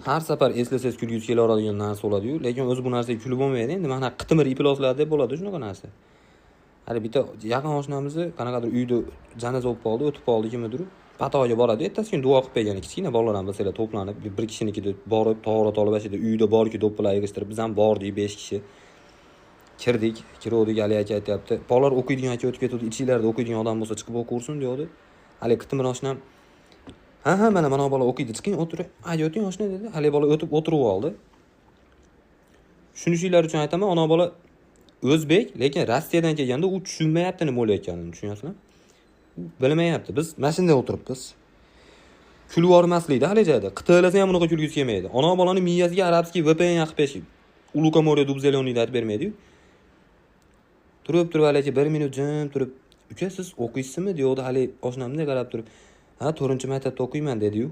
har safar eslasangiz kulgingiz kelaveradigan narsa bo'ladi-yu, lekin o'zi bu narsaga kulib bo'lmaydi. Endi mana qitimir iplosladi deb bo'ladi shunaqa narsa. Hali bitta yaqin oshnamizni qanaqadir uyda janoza bo'lib qoldi, o'tib qoldi kimdir. Patoga boradi, ertasi kuni duo qilib bergan. Kichkina bolalar ham masalan to'planib, bir kishinikida borib, tahorat olib ashada uyda borki do'ppilar yig'ishtirib, biz ham bordik 5 kishi. Kirdik, kiruvdik, Ali aka aytayapti. Bolalar o'qiydigan aka o'tib ketdi, ichinglarda o'qiydigan odam bo'lsa chiqib o'qursin deydi. Hali qitimir oshnam ha, mana bola o'qiydi, chiqing o'tiring. O'ting oshna dedi. Hali bola o'tib o'tirib oldi. Shunishinglar uchun aytaman, ona bola o'zbek, lekin Rossiyadan kelganda u tushunmayapti nima bo'layotganini, tushunyapsizmi? Bilmayapti. Biz mashinada o'tiribmiz. Kulib yormaslikda hali joyda. Qitaylasam ham unaqa kulgisi kelmaydi. Ona bolani miyasiga arabskiy VPN yaqib beshib. Uluka Moria Dubzeloniyni aytib bermaydi-yu. Turib hali 1 minut jim turib, "Uka, siz o'qiysizmi?" deydi hali oshnamga qarab turib. "Ha, 4-maktabda o'qiyman" dedi-yu.